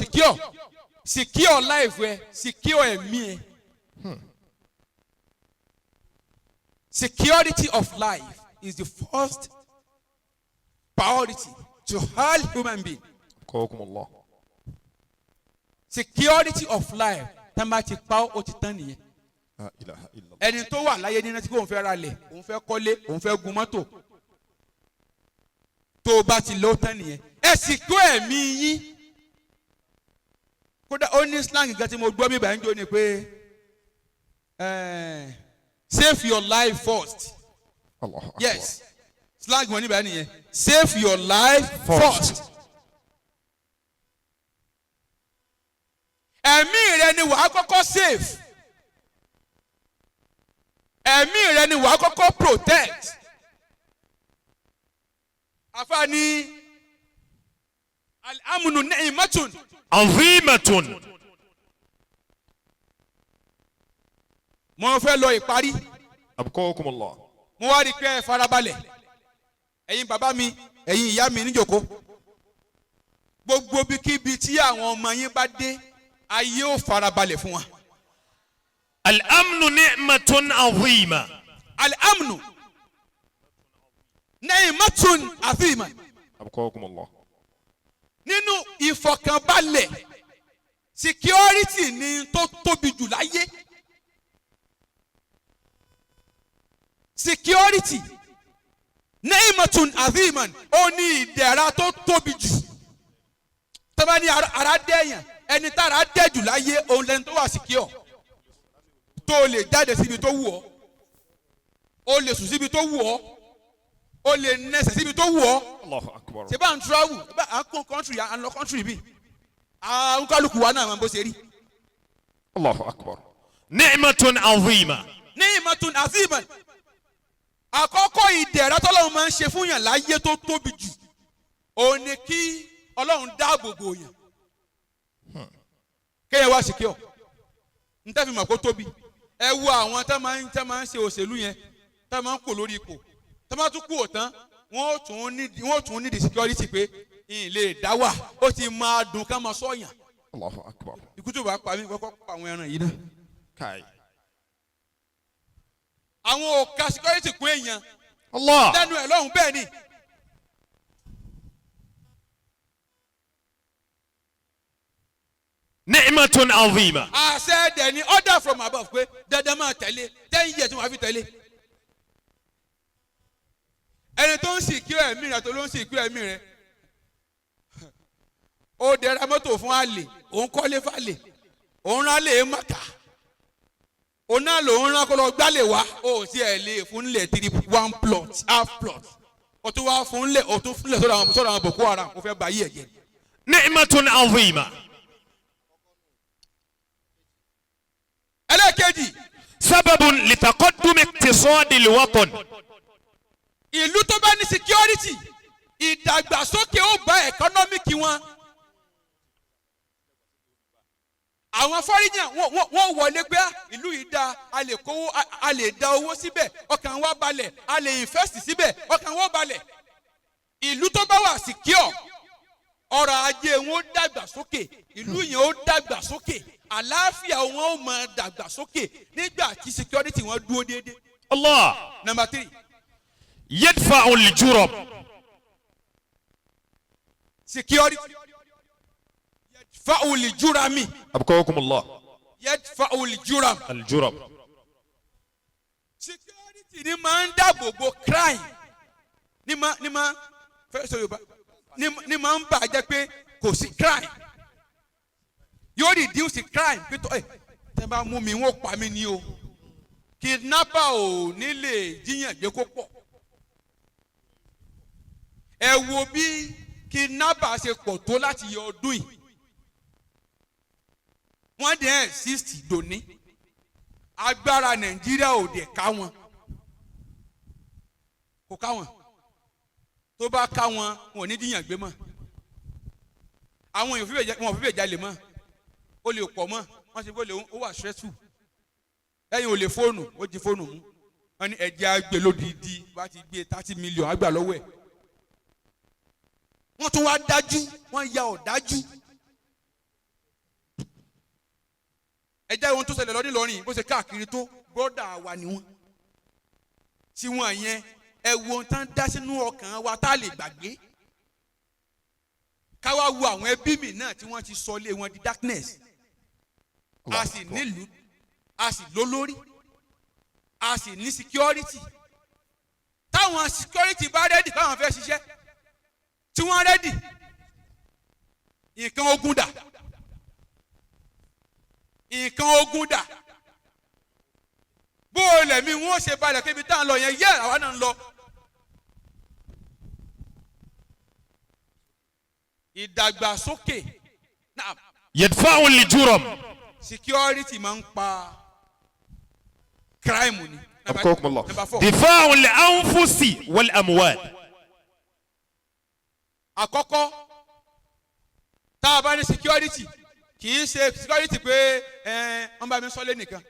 secure life ẹ secure ẹ̀mí ẹ. Security of life is the first priority to all human beings. Abqakumullah. Security of life tá máa ti pa ó ti tán nìyẹn. La ilaha illallah. ẹni tó wà láyé nínú tí kò ń fẹ́ ra lẹ̀ òun fẹ́ kọ́lé òun fẹ́ gun mọ́tò tó o bá ti lọ tán nìyẹn. ẹ sì kó ẹ̀mí yín. kódà ó ní slang kan tí mo gbọ́ mi bá ń jó ni pé save your life first. Allahu Akbar. Yes, slang wọn níbẹ̀ nìyẹn save your life first. ẹ̀mí rẹ ni wàá kọ́kọ́ save. ẹ̀mí rẹ ni wàá kọ́kọ́ protect. àfààní al-amnu ni'matun. Azimatun. mo fẹ́ lọ ìparí. Abqakumullah. mo wá rí i pé ẹ farabalẹ̀ ẹ̀yin bàbá mi ẹ̀yin ìyá mi níjòkó gbogbo bíkíbi tí àwọn ọmọ yín bá dé ayé ò farabalẹ̀ fún wa. Al-amnu ni'matun azima. al-amnu ni'matun azima. Abqakumullah. nínú ìfọ̀kànbalẹ̀ security ni tó tóbi jù láyé. security ni'matun aziman ó ní ìdẹ̀ra tó tóbi jù. tọ́ba ní ara dẹ́yàn ẹni tá ara dẹ́ jù láyé òun lẹni tó wà secure. tó o lè jáde síbi tó wù ọ́ o lè sùn síbi tó wù ọ́ o lè nẹsẹ̀ síbi tó wù ọ́. Allahu Akbar. ṣé bá ń travel bá à ń kún country à ń lọ country bí àwọn kálukú wa náà máa bó ṣe rí. Allahu Akbar. Ni'matun azima. ni'matun aziman. àkọ́kọ́ ìdẹ̀ra tọ́lọ́run máa ń ṣe fún yàn láyé tó tóbi jù òun ni kí ọlọ́run dáàbò bò yàn kéèyàn wá secure n tẹ́ fi mọ̀ kó tóbi. ẹ wo àwọn tá máa ń ṣe òṣèlú yẹn tá máa ń kó lórí ipò tá máa tún kú òtán wọ́n tún ní di security pé ìyìn lè dá wà ó ti máa dùn ká máa sọ̀yàn. Allahu Akbar. ikú tó bá pa mí kọ́kọ́ pa àwọn ẹran yìí náà. Kai. àwọn òkà security kún èèyàn Allah. lẹ́nu ẹ̀ lọ́hùn bẹ́ẹ̀ ni. Ni'matun azima. àṣẹ dẹ̀ ni order from above pé dandan máa tẹ̀lé 10 years tí wọ́n á fi tẹ̀lé. ẹni tó ń sìnkú ẹ̀mí rẹ̀ tó ló ń sìnkú ẹ̀mí rẹ̀ ó dẹ̀ra mọ́tò fún àlè òun kọ́lé fàlè òun rán lè mọ̀ká òun náà lòun rán kó lọ gbálè wá ó sì ẹ̀ lè fún lẹ̀ 1 plot half plot ó tún wá fún lẹ̀ ó tún fún lẹ̀ sọ́dọ̀ àwọn Boko Haram kó fẹ́ bá yí ẹ̀ jẹ́. Ni'matun azima. ẹlẹ́ẹ̀kejì. سبب لتقدم اقتصاد الوطن. ìlú tó bá ní security ìdàgbàsókè ó bá ẹ̀kọ́nọ́mìkì wọn. àwọn fọ́ríyàn wọ́n wọlé pé ìlú yìí dáa a lè kówó a lè da owó síbẹ̀ ọkàn wa balẹ̀ a lè invest síbẹ̀ ọkàn wa balẹ̀. ìlú tó bá wà secure ọrọ̀ ajé wọn ó dàgbà sókè ìlú yẹn ó dàgbà sókè àlàáfíà wọn ó máa dàgbà sókè nígbà tí security wọn dúró déédéé. الله. Number 3. يدفع الجرم. security يدفع الجرم. أبقاكم الله. يدفع الجرم. الجرم. security ni máa ń dáàbò bo crime ni máa fẹ́ sọ Yorùbá ni máa ń bà jẹ́ pé kò sí crime yóò reduce crime pé tẹ́ bá mú mi wọ́n pa mí ni o kidnapper ò ní lè jíyàn gbé kó pọ̀ ẹ wo bí kidnapper ṣe pọ̀ tó láti yọ ọdún yìí wọ́n dẹ̀ exist dòní agbára Nàìjíríà ò dẹ̀ ká wọn kò ká wọn tó bá ká wọn wọn ò ní díyàn gbé mọ́ àwọn èèyàn wọn ò fi bẹ́ẹ̀ jalè mọ́ ó lè pọ̀ mọ́ wọ́n ṣe bó lè ó wà stressful ẹ̀yin ò lè fóònù ó di fóònù mú wọ́n ní ẹ̀jẹ̀ àgbè lódìdí bá ti gbé 30 million àgbà lọ́wọ́ ẹ̀ wọ́n tún wá dájú wọ́n ya ọ̀dájú ẹ̀jẹ̀ ohun tó ṣẹlẹ̀ lọ nílọrin bó ṣe káàkiri tó bọ́dà wa ni wọ́n tí wọ́n yẹn ẹ wo ohun tán dá sínú ọkàn wa tá a lè gbàgbé ká wá wo àwọn ẹbí mi náà tí wọ́n ti sọ ilé wọn di darkness a sì nílùú a sì lólórí a sì ní security táwọn security bá rẹ́dì káwọn fẹ́ ṣiṣẹ́ tí wọ́n rẹ́dì nǹkan ogun dà nǹkan ogun dà bó o lẹ̀mí wọn ṣe balẹ̀ kébi tá à ń lọ yẹn yẹ́ àwa náà ń lọ. ìdàgbàsókè náà. يدفع الجرم. security máa ń pa crime ni. أبقاكم الله. Number 4. دفاع الأنفس والأموال. àkọ́kọ́ tá a bá ní security kì í ṣe security pé wọ́n bá mi sọ́lé nìkan.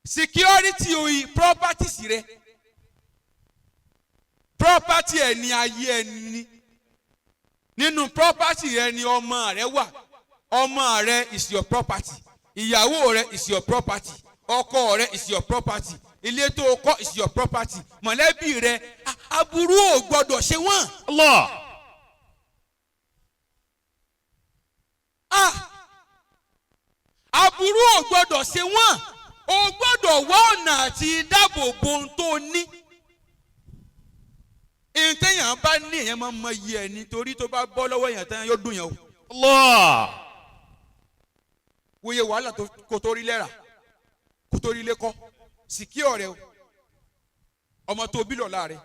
security oyi properties rẹ property ẹ ní ayé ẹni nínú property rẹ ni ọmọ rẹ wà ọmọ rẹ is your property ìyàwó rẹ is your property ọkọ rẹ is your property ilé tó kọ́ is your property mọ̀lẹ́bí rẹ aburú ò gbọdọ̀ ṣe wọ́n. الله. aburú ò gbọdọ̀ ṣe wọ́n o gbọdọ̀ wá ọ̀nà àti dáàbò bo ohun tó ní. èyí téèyàn bá ní èèyàn máa mọ iye ẹ̀ nítorí tó bá bọ́ lọ́wọ́ èèyàn tán yóò dùn yẹn o. الله. wòye wàhálà kò tó rí lẹ́rà kò tó rí lẹ́kọ́ sìkí ọ̀rẹ́ o ọmọ tó bí lọ́la rẹ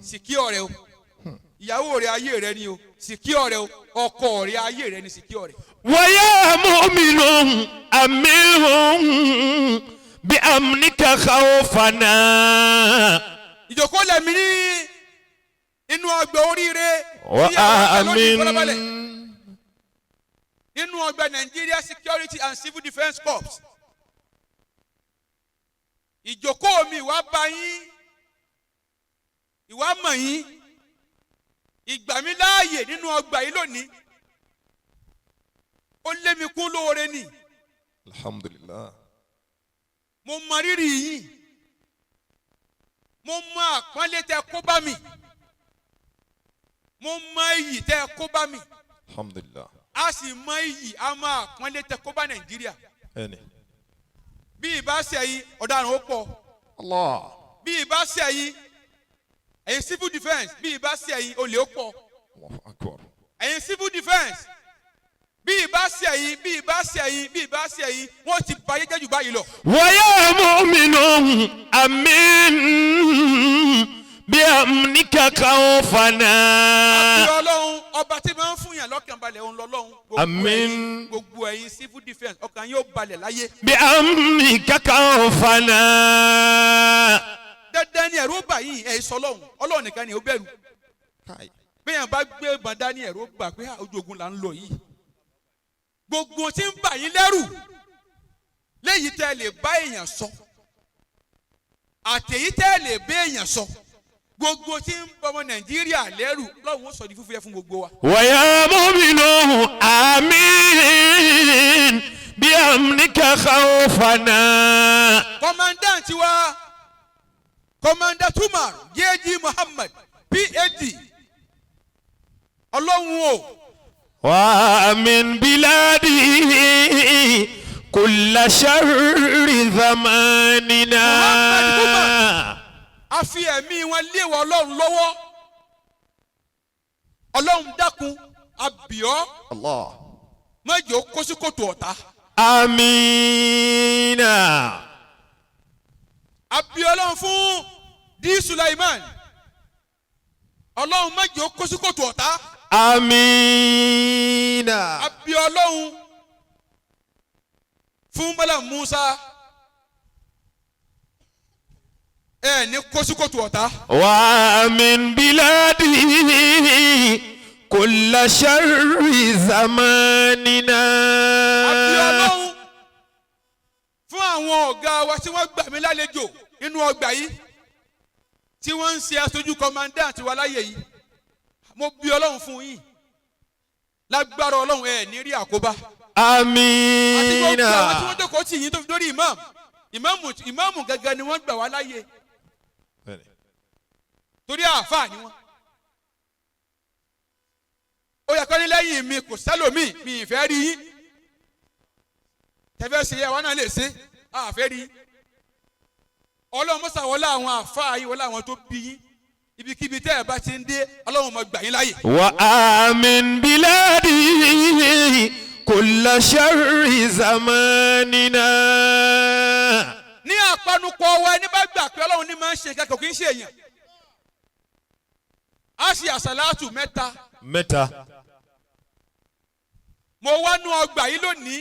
sìkí ọ̀rẹ́ o ìyàwó rẹ ayé rẹ ni o sìkí ọ̀rẹ́ o ọkọ rẹ ayé rẹ ni sìkí ọ̀rẹ́. ويا مؤمن أمرهم بأمنك خوفنا. ìjókòó lẹ̀mí ní inú ọgbà oríire وآمن. nínú ọgbà Nigeria Security and Civil Defence Corps. ìjókòó mi ìwà bá yín ìwà mọ̀ yín ìgbà mi láàyè nínú ọgbà yìí lónìí ó lé mi kún lóore ni. Alhamdulillah. mo mọ rírì yín mo mọ àpọ́nlé tẹ kó bá mi mo mọ iyì tẹ kó bá mi Alhamdulillah. a sì mọ iyì a mọ àpọ́nlé tẹ kó bá Nàìjíríà. Ẹni. bí ìbá ṣe yín ọ̀daràn ó pọ̀ Allah. bí ìbá ṣe yín ẹ̀yin civil defence bí ìbá ṣe yín olè ó pọ̀ Allahu Akbar. ẹ̀yin civil defence bí ìbá ṣe yín bí ìbá ṣe yín bí ìbá ṣe yín wọ́n ti bá yẹ́jẹ́ jù báyìí lọ. ويا مؤمن أمن بأمنك خوفنا. àbí ọlọ́run ọba tí máa ń fún yàn lọ́kàn balẹ̀ òun lọ́lọ́run. Àmín. gbogbo ẹ̀yin civil defence ọkàn yóò balẹ̀ láyé. بأمنك خوفنا. dandan ni ẹ̀rù bà yín ẹ̀ sọ ọlọ́run ọlọ́run nìkan ni ó bẹ̀rù. bí yàn bá gbé bàdá ní ẹ̀rù bà pé ojú ogun là ń lọ yìí. gbogbo tí ń bà yín lẹ́rù léyìí tẹ́ lè bá èèyàn sọ àtẹ̀yí tẹ́ lè bá èèyàn sọ gbogbo tí ń bọmọ nàìjíríà lẹ́rù lọ́wọ́ ó sọ di fúfúyẹ́ fún gbogbo wa. ويا مؤمن آمين بأمنك خوفنا. kọ́mándàntì wa kọ́mándà Tumar J.G. Muhammad PhD ọlọ́run o. ومن بلادي كل شر زماننا. a fi ẹ̀mí wọn léwọ̀ ọlọ́run lọ́wọ́ ọlọ́run dákun àbíọ́ Allah. má jẹ́ ó kó sí kòtò ọ̀tá. آمين. àbíọ́ ọlọ́run fún D. Sulyman ọlọ́run má jẹ́ ó kó sí kòtò ọ̀tá. آمين. àbíọ́ ọlọ́run fún Malam Musa ní kó sí kòtò ọ̀tá. ومن بلادي كل شر زماننا. àbíọ́ ọlọ́run fún àwọn ọ̀gá wa tí wọ́n gbà mí lálejò nínú ọgbà yìí tí wọ́n ń ṣe aṣojú kọ́mándàntì wa láyé yìí mo bí ọlọ́run fún yín lágbára ọlọ́run ní rí àkóbá. آمين. àti gbogbo àwọn tí wọ́n jókòó tì yín tó fi dórí ìmáàmù gẹ́gẹ́ ni wọ́n gbà wá láyé torí àáfàá ni wọ́n. ó yẹ kọ́ ní lẹ́yìn mi kò sẹ́lòmíì mi ìfẹ́ rí yín tẹ́fẹ́ ṣe àwa náà lè ṣe àfẹ́ rí yín. ọlọ́run mọ́sà wọlé àwọn àáfàá yín wọlé àwọn tó bí yín ibikíbi tẹ́ ẹ bá ti ń dé ọlọ́run mọ̀ gbà yín láyè. ومن بلادي كل شر زماننا. ní àpanupọ̀ wa ẹni bá gbà pé ọlọ́run ní máa ń ṣe nǹkan kò kí ń ṣe èèyàn. a ṣe àṣàlátù mẹ́ta. mo wá nú ọgbà yìí lónìí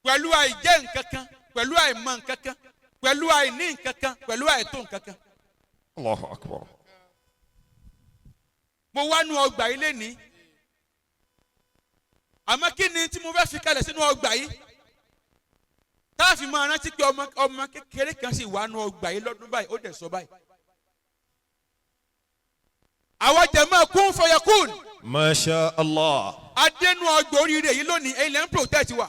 pẹ̀lú àìjẹ́ nǹkan kan pẹ̀lú àìmọ̀ nǹkan kan pẹ̀lú àìní nǹkan kan pẹ̀lú àìtó nǹkan kan. Allahu akbar. mo wá nú ọgbà yìí lénìí àmọ́ kí ni tí mo fẹ́ fi kalẹ̀ sínú ọgbà yìí tá a fi máa rántí pé ọmọ kékeré kan sì wà nú ọgbà yìí lọ́dún báyìí ó dẹ̀ sọ báyìí. àwọn jàmáà Kunfayakun. Masha Allah. adẹnu ọgbà oríire yìí lónìí ẹ̀yin lẹ́ ń protect wa.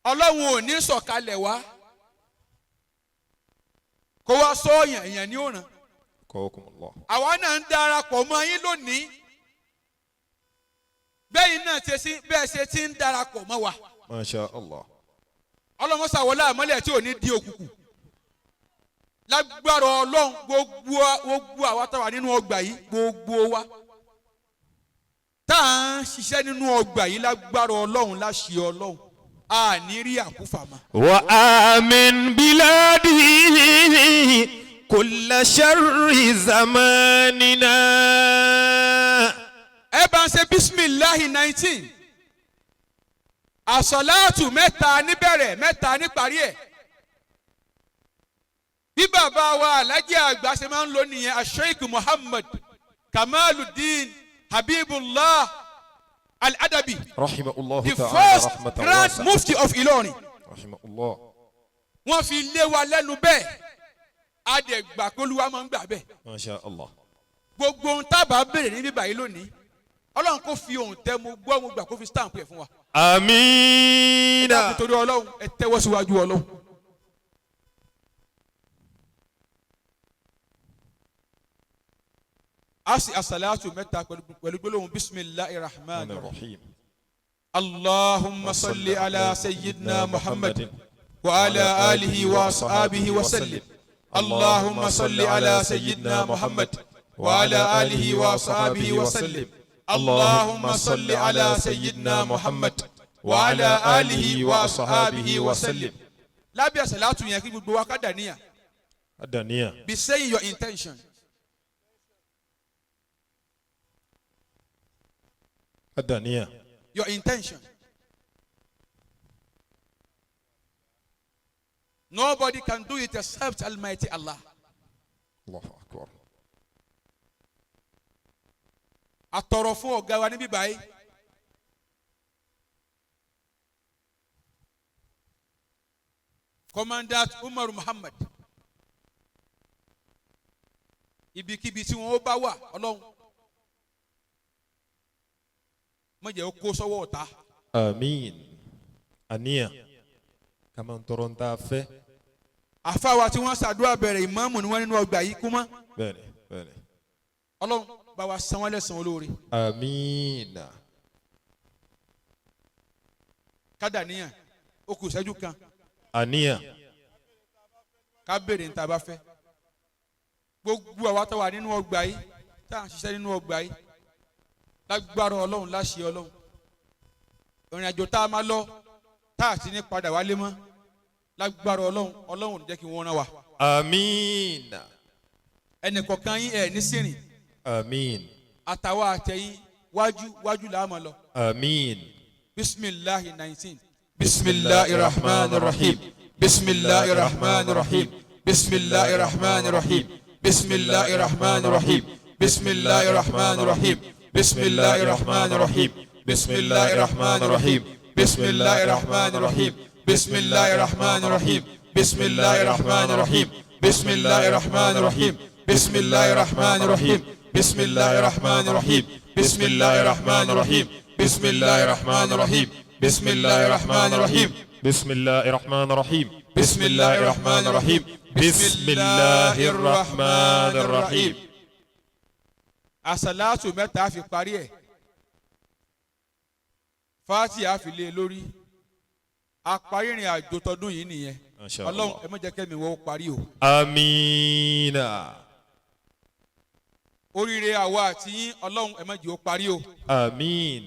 ọlọ́run ò ní sọ̀kalẹ̀ wá kó wá sọ́ọ̀yàn èèyàn ní òràn. Qawakumullah. àwa náà ń darapọ̀ mọ́ yín lónìí bẹ́ẹ̀ náà bẹ́ẹ̀ ṣe ti ń darapọ̀ mọ́ wa. Masha Allah. ọlọ́mọṣà wọlé àmọ́lẹ̀ tí ò ní di òkùnkùn lágbára ọlọ́run gbogbo àwa táwa nínú ọgbà yìí gbogbo wa tá à ń ṣiṣẹ́ nínú ọgbà yìí lágbára ọlọ́run láṣẹ ọlọ́run a ní rí àkúfàmà. ومن بلادي كل شر زماننا. ẹ bá ń ṣe bisimilahi 19 àsọ̀láàtù mẹ́ta níbẹ̀rẹ̀ mẹ́ta níparí ẹ̀ bí bàbá wa alájẹ àgbà ṣe máa ń lò nìyẹn Sheikh Muhammad Kamaluddin Habibullah Al-Adabi Rahimahullah the ta'ala first rahmatan Grand wasi'a. Mufti of Ilorin. Rahimahullah. wọ́n fi lé wa lẹ́nu bẹ́ẹ̀ adẹ̀gbà kólúwa máa ń gbà bẹ́ẹ̀. Masha Allah. gbogbo ohun tábà béèrè ní bíbá yìí lónìí ọlọ́run kò fi ohun tẹ́ mo gbọ́ mo gbà kó fi stamp ẹ̀ fún wa. آمين. nítorí ọlọ́run ẹ tẹ́wọ́ síwájú ọlọ́run. a sì àsàlátù mẹ́ta pẹ̀lú gbólóhùn bisimilahi rahman Rahim. allahumma salli ala sayyidina muhammad wa ala alihi wa ashabihi wa sallim. اللهم صل على سيدنا محمد وعلى آله وصحبه وسلم. اللهم صل على سيدنا محمد وعلى آله وصحبه وسلم. lábẹ́ àṣàlátù yẹn kí gbogbo wa ká dàníyàn. Adania. Be saying your intention. Adania. Your intention. Nobody can do it except Almighty Allah. Allahu Akbar. Atọrọ fún ọ̀gá wa níbí báyìí. Commandant Umar Muhammad. Ibikíbi tí wọn ó bá wà Ọlọ́run. Má jẹ́ ó kó sọ́wọ́ ọ̀tá. Amin. Ania. Kama ntoronta fe. Àfáà tí wọ́n ṣàdúrà bẹ̀rẹ̀ ìmáàmù ni wọ́n nínú ọgbà yìí kú mọ́. Bene. Bene. Ọlọ́run bá wa san wọ́n lẹ́san olóore. Amina. Kádàníyàn ó kù ìṣẹ́jú kan Ania. ká béèrè níta bá fẹ́. Gbogbo àwa tó wà nínú ọgbà yìí tá à ń ṣiṣẹ́ nínú ọgbà yìí lágbára Ọlọ́run láṣẹ Ọlọ́run. Ìrìn àjò tá a máa lọ tá a sì ní padà wálé mọ́ lágbára Ọlọ́run Ọlọ́run ò ní jẹ́ kí wọ́n rán wa. Amina. Ẹnìkọ̀ọ̀kan yín ẹ̀ ní sírìn. Amin. Àtàwọn àtẹ̀yìn wájú là á máa lọ. Amin. Bismillahi 19. Bismillahir Rahmanir Rahim. Bismillahir Rahmanir Rahim. Bismillahir Rahmanir Rahim. Bismillahir Rahmanir Rahim. Bismillahir Rahmanir Rahim. Bismillahir Rahmanir Rahim. Bismillahir Rahmanir Rahim. Bismillahir Rahmanir Rahim. Bismillahir Rahmanir Rahim. Bismillahir Rahmanir Rahim. Bismillahir Rahmanir Rahim. Bismillahir Rahmanir Rahim. Bismillahir Rahmanir Rahim. Bismillahir Rahmanir Rahim. Bismillahir Rahmanir Rahim. Bismillahir Rahmanir Rahim. Bismillahir Rahmanir Rahim. Bismillahir Rahmanir Rahim. Bismillahir Rahmanir Rahim. Àsàlátù mẹ́ta fi parí ẹ̀. Fátíhà fi lé lórí. Àparí ìrìn àjò tọdún yìí nìyẹn. Masha Allah. Ọlọ́run ẹ má jẹ́ kẹ́mi wọ́n parí o. Amina. Oríire àwa àti yín Ọlọ́run ẹ má jẹ́ ó parí o. Amin.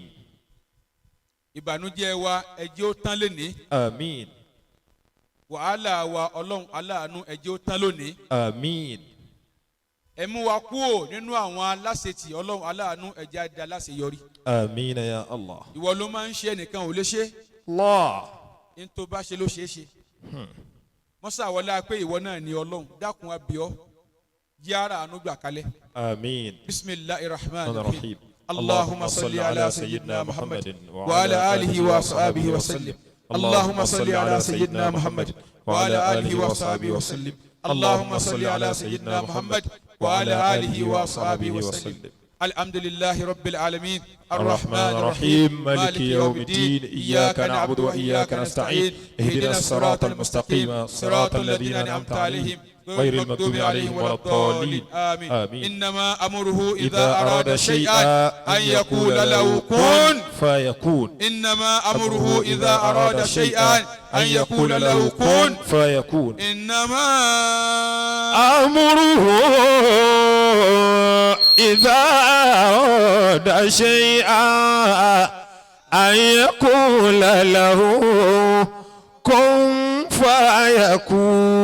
Ìbànújẹ́ wa ẹ jẹ́ ó tán lénìí. Amin. Wàhálà wa Ọlọ́run aláàánú ẹ jẹ́ ó tán lónìí. Amin. Ẹ mú wa kúrò nínú àwọn aláṣetì Ọlọ́run aláàánú ẹ jẹ́ á di aláṣeyọrí. Amina ya Allah. Ìwọ ló máa ń ṣe ẹnìkan ò lè ṣe. Allah. Ní tó bá ṣe ló ṣeé ṣe. Mọ́sàwọlá pé ìwọ náà ni Ọlọ́run dákun abíọ́ jẹ́ ara àánú gbà kalẹ̀. Amin. Bismillahir Rahmanir Rahim. Rahim. اللهم صل على سيدنا محمد وعلى آله وصحبه وسلم. اللهم صل على سيدنا محمد وعلى آله وصحبه وسلم. اللهم صل على سيدنا محمد وعلى آله وصحبه وسلم. الحمد لله رب العالمين الرحمن الرحيم مالك يوم الدين إياك نعبد وإياك نستعين اهدنا الصراط المستقيم صراط الذين أنعمت عليهم غير المغضوب عليهم ولا الضالين آمين. آمين. إنما أمره إذا أراد شيئا أن يقول له كن فيكون. إنما أمره إذا أراد شيئا أن يقول له كن فيكون. إنما أمره إذا أراد شيئا أن يقول له كن فيكون.